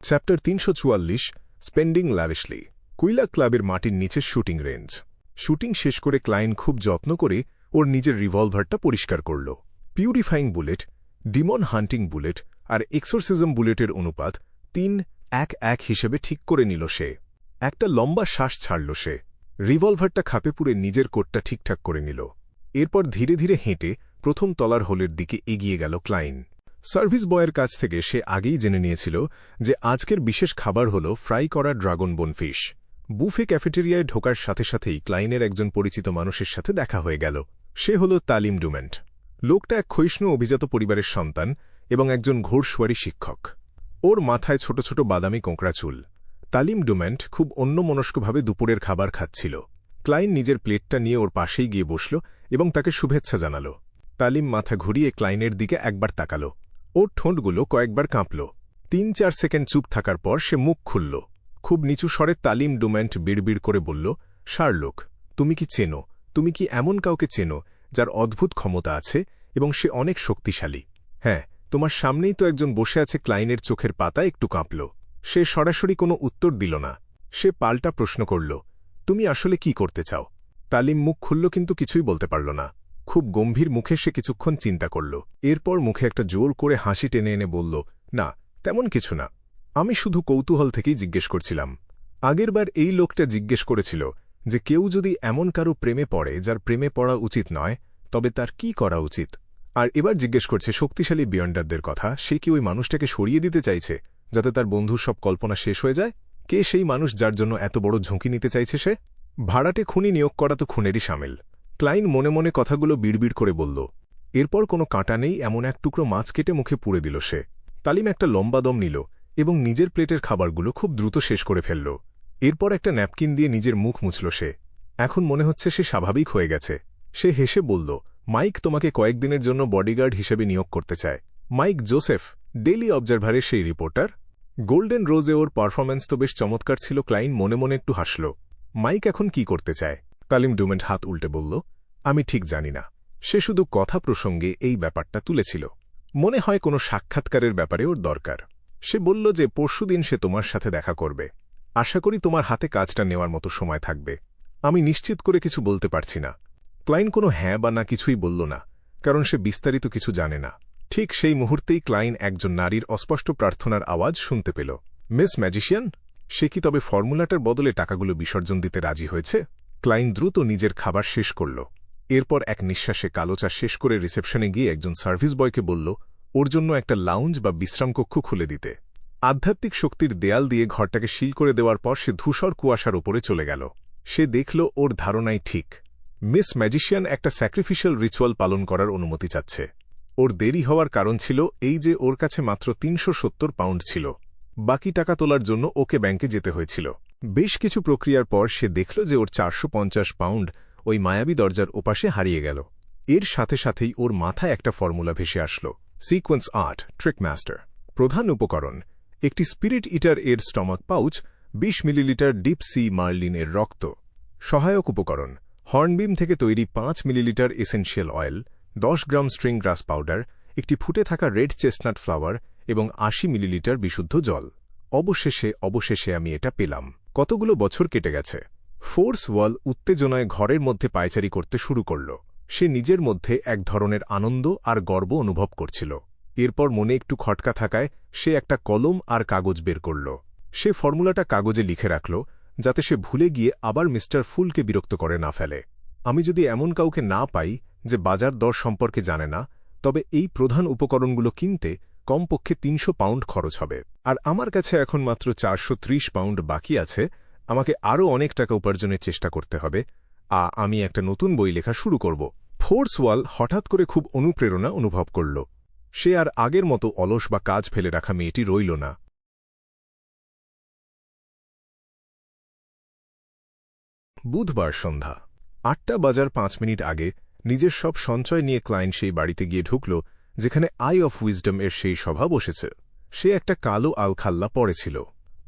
Chapter ৩৪৪ spending lavishly. কুইলা ক্লাবের মাটির নিচে শুটিং রেঞ্জ। শুটিং শেষ করে ক্লায়েন্ট খুব যত্ন করে ওর নিজের রিভলভারটা পরিষ্কার করল। পিউরিফাইং বুলেট, ডিমন হান্টিং বুলেট আর এক্সোরসিজম বুলেটের অনুপাত ৩:১:১ হিসেবে ঠিক করে নিল সে। একটা লম্বা শ্বাস ছাড়ল সে। রিভলভারটা খাপে পুরে নিজের কোটটা ঠিকঠাক করে নিল। এরপর ধীরে ধীরে হেঁটে প্রথম তলার হোলের দিকে এগিয়ে গেল ক্লায়েন্ট। সার্ভিস বয়ের কাছ থেকে সে আগেই জেনে নিয়েছিল যে আজকের বিশেষ খাবার হল ফ্রাই করা ড্রাগন বোন ফিশ। বুফে ক্যাফেটেরিয়ায় ঢোকার সাথে সাথেই ক্লায়েন্টের একজন পরিচিত মানুষের সাথে দেখা হয়ে গেল। সে হল তালিম ডুমেন্ট। লোকটা এক ক্ষয়িষ্ণু অভিজাত পরিবারের সন্তান এবং একজন ঘোড়সওয়ারি শিক্ষক। ওর মাথায় ছোট ছোট বাদামি কোঁকড়া চুল। তালিম ডুমেন্ট খুব অন্যমনস্কভাবে দুপুরের খাবার খাচ্ছিল। ক্লায়েন্ট নিজের প্লেটটা নিয়ে ওর পাশেই গিয়ে বসল এবং তাকে শুভেচ্ছা জানাল। তালিম মাথা ঘুরিয়ে ক্লায়েন্টের দিকে একবার তাকাল। ওর ঠোঁটগুলো কয়েকবার কাঁপল। ৩-৪ সেকেন্ড চুপ থাকার পর সে মুখ খুলল। খুব নিচু স্বরে তালিম ডুমেন্ট বিড়বিড় করে বলল, শার্লক, তুমি কি চেনো? তুমি কি এমন কাউকে চেনো যার অদ্ভুত ক্ষমতা আছে এবং সে অনেক শক্তিশালী? হ্যাঁ, তোমার সামনেই তো একজন বসে আছে। ক্লায়েন্টের চোখের পাতা একটু কাঁপল। সে সরাসরি কোনো উত্তর দিল না। সে পাল্টা প্রশ্ন করল, তুমি আসলে কি করতে চাও? তালিম মুখ খুলল কিন্তু কিছুই বলতে পারল না। খুব গম্ভীর মুখে সে কিছুক্ষণ চিন্তা করল। এরপর মুখে একটা জোর করে হাসি টেনে এনে বলল, না, তেমন কিছু না। আমি শুধু কৌতূহল থেকেই জিজ্ঞেস করছিলাম। আগেরবার এই লোকটা জিজ্ঞেস করেছিল যে কেউ যদি এমন কারো প্রেমে পড়ে যার প্রেমে পড়া উচিত নয়, তবে তার কি করা উচিত। আর এবার জিজ্ঞেস করছে শক্তিশালী বিয়ন্ডারদের কথা। সে কি ওই মানুষটাকে সরিয়ে দিতে চাইছে যাতে তার বন্ধুর সব কল্পনা শেষ হয়ে যায়? কে সেই মানুষ যার জন্য এত বড় ঝুঁকি নিতে চাইছে সে? ভাড়াটে খুনি নিয়োগ করা তো খুনেরই সামিল। ক্লায়েন্ট মনে মনে কথাগুলো বিড়বিড় করে বলল। এরপর কোনো কাঁটা নেই এমন এক টুকরো মাছ কেটে মুখে পুরে দিল সে। তালিম একটা লম্বা দম নিল এবং নিজের প্লেটের খাবারগুলো খুব দ্রুত শেষ করে ফেলল। এরপর একটা ন্যাপকিন দিয়ে নিজের মুখ মুছল সে। এখন মনে হচ্ছে সে স্বাভাবিক হয়ে গেছে। সে হেসে বলল, মাইক তোমাকে কয়েকদিনের জন্য বডিগার্ড হিসেবে নিয়োগ করতে চায়। মাইক জোসেফ, ডেইলি অবজারভারের সেই রিপোর্টার। গোল্ডেন রোজে ওর পারফরম্যান্স তো বেশ চমৎকার ছিল। ক্লায়েন্ট মনে মনে একটু হাসল। মাইক এখন কি করতে চায়? তালিম ডুমেন্ট হাত উল্টে বলল, আমি ঠিক জানি না। সে শুধু কথা প্রসঙ্গে এই ব্যাপারটা তুলেছিল। মনে হয় কোনো সাক্ষাৎকারের ব্যাপারে ওর দরকার। সে বলল যে পরশুদিন সে তোমার সাথে দেখা করবে। আশা করি তোমার হাতে কাজটা নেওয়ার মতো সময় থাকবে। আমি নিশ্চিত করে কিছু বলতে পারছি না। ক্লায়েন্ট কোনো হ্যাঁ বা না কিছুই বলল না, কারণ সে বিস্তারিত কিছু জানে না। ঠিক সেই মুহূর্তেই ক্লায়েন্ট একজন নারীর অস্পষ্ট প্রার্থনার আওয়াজ শুনতে পেল। Miss magician? সে কি তবে ফর্মুলাটার বদলে টাকাগুলো বিসর্জন দিতে রাজি হয়েছে? ক্লায়েন্ট দ্রুত নিজের খাবার শেষ করল। এরপর এক নিঃশ্বাসে কালো চা শেষ করে রিসেপশনে গিয়ে একজন সার্ভিস বয়কে বলল ওর জন্য একটা লাউঞ্জ বা বিশ্রামকক্ষ খুলে দিতে। আধ্যাত্মিক শক্তির দেয়াল দিয়ে ঘরটাকে সিল করে দেওয়ার পর সে ধূসর কুয়াশার ওপরে চলে গেল। সে দেখল ওর ধারণাই ঠিক। মিস ম্যাজিশিয়ান একটা স্যাক্রিফিশিয়াল রিচুয়াল পালন করার অনুমতি চাচ্ছে। ওর দেরি হওয়ার কারণ ছিল এই যে ওর কাছে মাত্র ৩৭০ পাউন্ড ছিল। বাকি টাকা তোলার জন্য ওকে ব্যাংকে যেতে হয়েছিল। বেশ কিছু প্রক্রিয়ার পর সে দেখল যে ওর ৪৫০ পাউন্ড ওই মায়াবী দরজার ওপাশে হারিয়ে গেল। এর সাথে সাথেই ওর মাথায় একটা ফর্মুলা ভেসে আসল। Sequence art trick master. প্রধান উপকরণ একটি স্পিরিট ইটার এর stomach pouch, ২০ millilitre deep sea marlin এর রক্ত। সহায়ক উপকরণ হর্নবিম থেকে তৈরি ৫ millilitre essential oil, ১০ gram string grass powder, একটি ফুটে থাকা রেড চেস্টনাট ফ্লাওয়ার এবং ৮০ মিলিলিটার বিশুদ্ধ জল। অবশেষে আমি এটা পেলাম। কতগুলো বছর কেটে গেছে। ফোর্স ওয়াল উত্তেজনায় ঘরের মধ্যে পায়চারি করতে শুরু করল। সে নিজের মধ্যে এক ধরনের আনন্দ আর গর্ব অনুভব করছিল। এরপর মনে একটু খটকা থাকায় সে একটা কলম আর কাগজ বের করল। সে ফর্মুলাটা কাগজে লিখে রাখল যাতে সে ভুলে গিয়ে আবার মিস্টার ফুলকে বিরক্ত করে না ফেলে। আমি যদি এমন কাউকে না পাই যে বাজার দর সম্পর্কে জানে না, তবে এই প্রধান উপকরণগুলো কিনতে কমপক্ষে ৩০০ পাউন্ড খরচ হবে। আর আমার কাছে এখন মাত্র ৪৩০ পাউন্ড বাকি আছে। আমাকে আরও অনেক টাকা উপার্জনের চেষ্টা করতে হবে। আমি একটা নতুন বই লেখা শুরু করব। ফোর্স ওয়াল হঠাৎ করে খুব অনুপ্রেরণা অনুভব করল। সে আর আগের মতো অলস বা কাজ ফেলে রাখা মেয়েটি রইল না। বুধবার সন্ধ্যা ৮টা বাজার ৫ মিনিট আগে নিজের সব সঞ্চয় নিয়ে ক্লায়েন্ট সেই বাড়িতে গিয়ে ঢুকল যেখানে আই অফ উইজডম এর সেই সভা বসেছে। সে একটা কালো আলখাল্লা পরেছিল।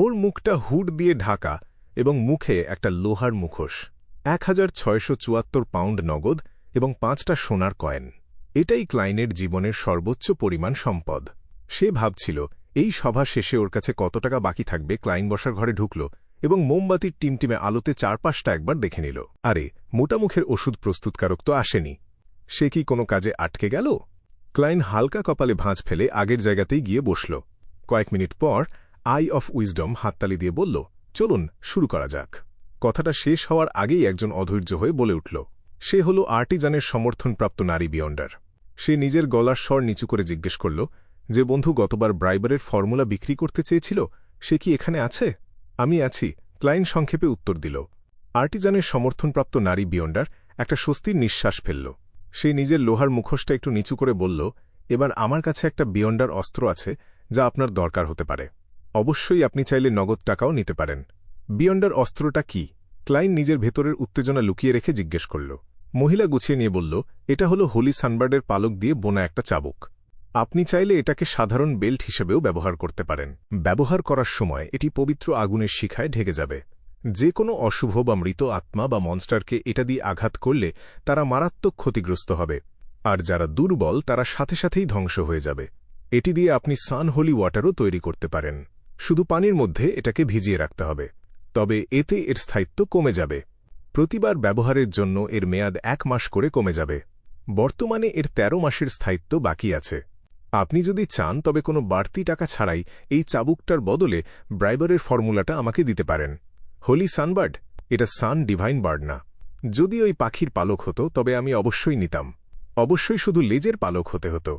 ওর মুখটা হুড দিয়ে ঢাকা এবং মুখে একটা লোহার মুখোশ। ১৬৭৪ পাউন্ড নগদ এবং ৫টা সোনার কয়েন। এটাই ক্লায়েন্টের জীবনের সর্বোচ্চ পরিমাণ সম্পদ। সে ভাবছিল এই সভা শেষে ওর কাছে কত টাকা বাকি থাকবে ক্লায়েন্ট বসার ঘরে ঢুকল এবং মোমবাতির টিমটিমে আলোতে চারপাশটা একবার দেখে নিল। আরে, মোটামুখের ওষুধ প্রস্তুতকারক তো আসেনি। সে কি কোনো কাজে আটকে গেল? ক্লায়েন্ট হালকা কপালে ভাঁজ ফেলে আগের জায়গাতেই গিয়ে বসল। কয়েক মিনিট পর আই অফ উইজডম হাততালি দিয়ে বলল, চলুন শুরু করা যাক। কথাটা শেষ হওয়ার আগেই একজন অধৈর্য হয়ে বলে উঠল। সে হল আর্টিজানের সমর্থনপ্রাপ্ত নারী বিয়ন্ডার। সে নিজের গলার স্বর নিচু করে জিজ্ঞেস করল, যে বন্ধু গতবার ব্রাইবারের ফর্মুলা বিক্রি করতে চেয়েছিল, সে কি এখানে আছে? আমি আছি, ক্লায়েন্ট সংক্ষেপে উত্তর দিল। আর্টিজানের সমর্থনপ্রাপ্ত নারী বিয়ন্ডার একটা স্বস্তির নিঃশ্বাস ফেলল। সে নিজের লোহার মুখোশটা একটু নিচু করে বলল, এবার আমার কাছে একটা বিয়ন্ডার অস্ত্র আছে যা আপনার দরকার হতে পারে। অবশ্যই আপনি চাইলে নগদ টাকাও নিতে পারেন। বিয়ন্ডার অস্ত্রটা কি? ক্লায়েন্ট নিজের ভেতরের উত্তেজনা লুকিয়ে রেখে জিজ্ঞেস করল। মহিলা গুছিয়ে নিয়ে বলল, এটা হলো হোলি সানবার্ডের পালক দিয়ে বোনা একটা চাবুক। আপনি চাইলে এটাকে সাধারণ বেল্ট হিসেবেও ব্যবহার করতে পারেন। ব্যবহার করার সময় এটি পবিত্র আগুনের শিখায় ঢেকে যাবে। যে কোনো অশুভ বা মৃত আত্মা বা মনস্টারকে এটা দিয়ে আঘাত করলে তারা মারাত্মক ক্ষতিগ্রস্ত হবে, আর যারা দুর্বল তারা সাথে সাথেই ধ্বংস হয়ে যাবে। এটি দিয়ে আপনি সান হোলি ওয়াটারও তৈরি করতে পারেন। শুধু পানির মধ্যে এটাকে ভিজিয়ে রাখতে হবে, তবে এতে এর স্থায়িত্ব কমে যাবে। প্রতিবার ব্যবহারের জন্য এর মেয়াদ 1 মাস করে কমে যাবে। বর্তমানে এর 13 মাসের স্থায়িত্ব বাকি আছে। আপনি যদি চান তবে কোনো বাড়তি টাকা ছাড়াই এই চাবুকটার বদলে ব্রাইবারের ফর্মুলাটা আমাকে দিতে পারেন। হোলি সানবার্ড, এটা সান ডিভাইন বার্ড না। যদি ওই পাখির পালক হতো তবে আমি অবশ্যই নিতাম। অবশ্যই শুধু লেজের পালক হতে হতো।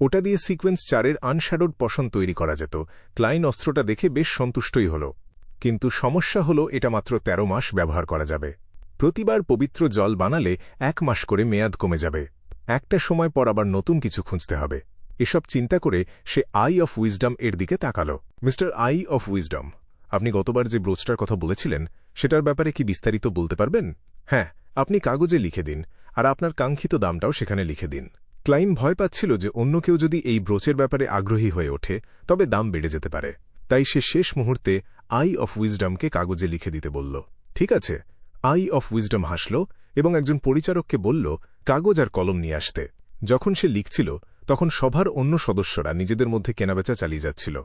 ওটা দিয়ে সিকোয়েন্স 4-এর আনশ্যাডোড পশন তৈরি করা যেত। ক্লায়েন্ট অস্ত্রটা দেখে বেশ সন্তুষ্টই হল। কিন্তু সমস্যা হলো এটা মাত্র 13 মাস ব্যবহার করা যাবে। প্রতিবার পবিত্র জল বানালে 1 মাস করে মেয়াদ কমে যাবে। একটা সময় পর আবার নতুন কিছু খুঁজতে হবে। এসব চিন্তা করে সে আই অফ উইজডম এর দিকে তাকাল। মিস্টার আই অফ উইজডম, আপনি গতবার যে ব্রোচটার কথা বলেছিলেন সেটার ব্যাপারে কি বিস্তারিত বলতে পারবেন? হ্যাঁ, আপনি কাগজে লিখে দিন, আর আপনার কাঙ্ক্ষিত দামটাও সেখানে লিখে দিন। ক্লায়েন্ট ভয় পাচ্ছিল যে অন্য কেউ যদি এই ব্রোচের ব্যাপারে আগ্রহী হয়ে ওঠে তবে দাম বেড়ে যেতে পারে। তাই সে শেষ মুহূর্তে আই অফ উইজডমকে কাগজে লিখে দিতে বলল। ঠিক আছে। আই অফ উইজডম হাসল এবং একজন পরিচারককে বলল কাগজ আর কলম নিয়ে আসতে। যখন সে লিখছিল তখন সভার অন্য সদস্যরা নিজেদের মধ্যে কেনাবেচা চালিয়ে যাচ্ছিল।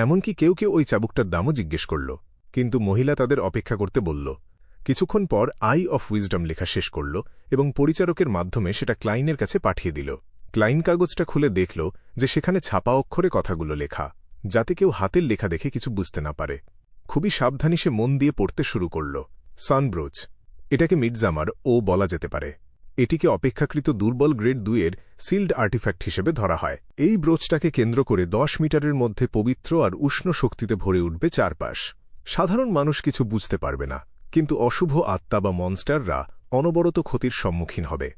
এমনকি কেউ কেউ ওই চাবুকটার দামও জিজ্ঞেস করল, কিন্তু মহিলা তাদের অপেক্ষা করতে বলল। কিছুক্ষণ পর আই অফ উইজডম লেখা শেষ করল এবং পরিচারকের মাধ্যমে সেটা ক্লায়েন্টের কাছে পাঠিয়ে দিল। ক্লায়েন্ট কাগজটা খুলে দেখল যে সেখানে ছাপা অক্ষরে কথাগুলো লেখা, যাতে কেউ হাতের লেখা দেখে কিছু বুঝতে না পারে। খুবই সাবধানী সে মন দিয়ে পড়তে শুরু করল। সানব্রোচ, এটাকে মিডজামার ও বলা যেতে পারে। এটিকে অপেক্ষাকৃত দুর্বল গ্রেড 2-এর সিল্ড আর্টিফ্যাক্ট হিসেবে ধরা হয়। এই ব্রোচটাকে কেন্দ্র করে 10 মিটারের মধ্যে পবিত্র আর উষ্ণ শক্তিতে ভরে উঠবে চারপাশ। সাধারণ মানুষ কিছু বুঝতে পারবে না, কিন্তু অশুভ আত্মা বা মনস্টাররা অনবরত ক্ষতির সম্মুখীন হবে।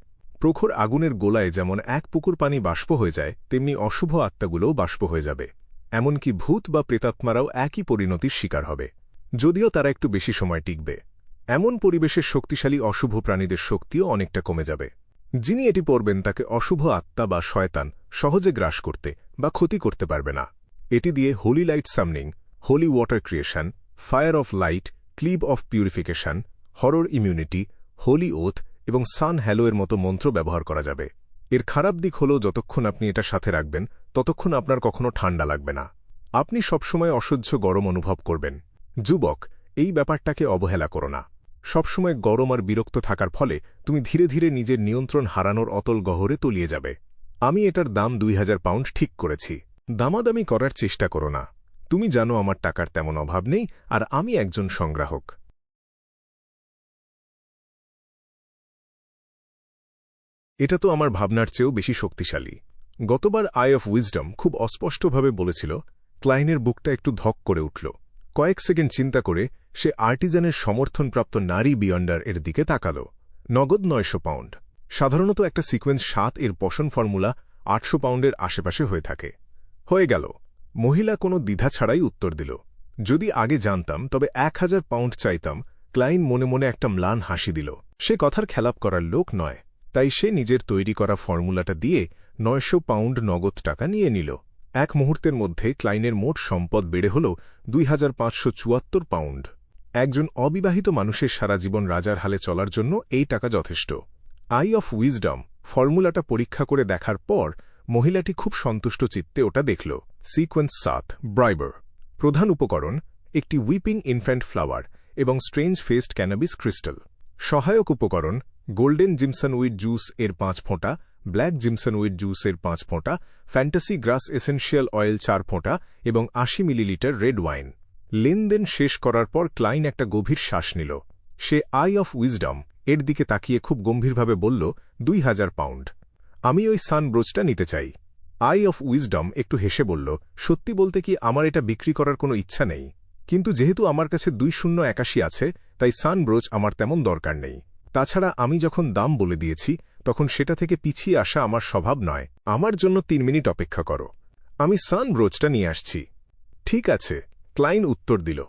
প্রখর আগুনের গোলায় যেমন এক পুকুর পানি বাষ্প হয়ে যায়, তেমনি অশুভ আত্মাগুলোও বাষ্প হয়ে যাবে। এমনকি ভূত বা প্রেতাত্মারাও একই পরিণতির শিকার হবে, যদিও তারা একটু বেশি সময় টিকবে। এমন পরিবেশের শক্তিশালী অশুভ প্রাণীদের শক্তিও অনেকটা কমে যাবে। যিনি এটি পড়বেন তাকে অশুভ আত্মা বা শয়তান সহজে গ্রাস করতে বা ক্ষতি করতে পারবে না। এটি দিয়ে holy light summoning, holy water creation, fire of light, cleave of purification, horror immunity, holy oath এবং সান হ্যালোয়ের মতো মন্ত্র ব্যবহার করা যাবে। এর খারাপ দিক হল যতক্ষণ আপনি এটা সাথে রাখবেন ততক্ষণ আপনার কখনো ঠান্ডা লাগবে না। আপনি সবসময় অসহ্য গরম অনুভব করবেন। যুবক, এই ব্যাপারটাকে অবহেলা করো না। সবসময় গরম আর বিরক্ত থাকার ফলে তুমি ধীরে ধীরে নিজের নিয়ন্ত্রণ হারানোর অতল গহরে তলিয়ে যাবে। আমি এটার দাম 2000 পাউন্ড ঠিক করেছি। দামাদামি করার চেষ্টা করো না। তুমি জানো আমার টাকার তেমন অভাব নেই, আর আমি একজন সংগ্রাহক। এটা তো আমার ভাবনার চেয়েও বেশি শক্তিশালী। গতবার আই অফ উইজডম খুব অস্পষ্টভাবে বলেছিল। ক্লায়েন্টের বুকটা একটু ধক করে উঠল। কয়েক সেকেন্ড চিন্তা করে সে আর্টিজানের সমর্থনপ্রাপ্ত নারী বিয়ন্ডার এর দিকে তাকাল। নগদ 900 পাউন্ড। সাধারণত একটা সিকোয়েন্স 7-এর পশন ফর্মুলা 800 পাউন্ডের আশেপাশে হয়ে থাকে। হয়ে গেল। মহিলা কোনো দ্বিধা ছাড়াই উত্তর দিল। যদি আগে জানতাম তবে 1000 পাউন্ড চাইতাম। ক্লায়েন্ট মনে মনে একটা ম্লান হাসি দিল। সে কথার খেলাপ করার লোক নয়, তাই সে নিজের তৈরি করা ফর্মুলাটা দিয়ে 900 পাউন্ড নগদ টাকা নিয়ে নিল। এক মুহূর্তের মধ্যে ক্লায়েন্টের মোট সম্পদ বেড়ে হল 2574 পাউন্ড। একজন অবিবাহিত মানুষের সারা জীবন রাজার হালে চলার জন্য এই টাকা যথেষ্ট। আই অফ উইজডম ফর্মুলাটা পরীক্ষা করে দেখার পর মহিলাটি খুব সন্তুষ্ট চিত্তে ওটা দেখল। সিকোয়েন্স 7 ব্রাইবার। প্রধান উপকরণ একটি উইপিং ইনফ্যান্ট ফ্লাওয়ার এবং স্ট্রেঞ্জ ফেসড ক্যানাবিস ক্রিস্টাল। সহায়ক উপকরণ গোল্ডেন জিমসন উইড জুস এর 5 ফোঁটা, ব্ল্যাক জিমসন উইড জুস এর 5 ফোঁটা, ফ্যান্টাসি গ্রাস এসেনশিয়াল অয়েল 4 ফোঁটা এবং 80 মিলিলিটার রেড ওয়াইন। লেনদেন শেষ করার পর ক্লাইন একটা গভীর শ্বাস নিল। সে আই অফ উইজডম এর দিকে তাকিয়ে খুব গম্ভীরভাবে বলল, 2000 পাউন্ড। আমি ওই সানব্রোচটা নিতে চাই। আই অফ উইজডম একটু হেসে বলল, সত্যি বলতে কি আমার এটা বিক্রি করার কোনো ইচ্ছা নেই, কিন্তু যেহেতু আমার কাছে 2081 আছে তাই সানব্রোচ আমার তেমন দরকার নেই। তাছাড়া আমি যখন দাম বলে দিয়েছি তখন সেটা থেকে পিছিয়ে আসা আমার স্বভাব নয়। আমার জন্য 3 মিনিট অপেক্ষা করো, আমি সানব্রোচটা নিয়ে আসছি। ঠিক আছে, ক্লাইন উত্তর দিল।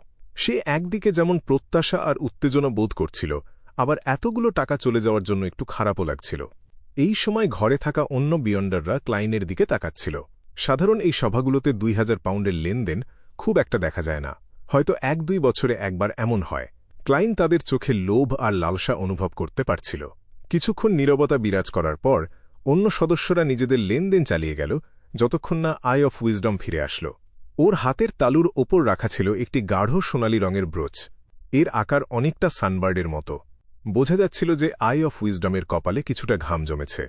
সে একদিকে যেমন প্রত্যাশা আর উত্তেজনা বোধ করছিল, আবার এতগুলো টাকা চলে যাওয়ার জন্য একটু খারাপও লাগছিল। এই সময় ঘরে থাকা অন্য বিয়ন্ডাররা ক্লাইনের দিকে তাকাচ্ছিল। সাধারণ এই সভাগুলোতে 2000 পাউন্ডের লেনদেন খুব একটা দেখা যায় না, হয়তো 1-2 বছরে একবার এমন হয়। ক্লাইন তাদের চোখে লোভ আর লালসা অনুভব করতে পারছিল। কিছুক্ষণ নীরবতা বিরাজ করার পর অন্য সদস্যরা নিজেদের লেনদেন চালিয়ে গেল, যতক্ষণ না আই অফ উইজডম ফিরে আসল। ওর হাতের তালুর ওপর রাখা ছিল একটি গাঢ় সোনালী রঙের ব্রোচ। এর আকার অনেকটা সানবার্ডের মতো। বোঝা যাচ্ছিল যে আই অফ উইজডমের কপালে কিছুটা ঘাম জমেছে।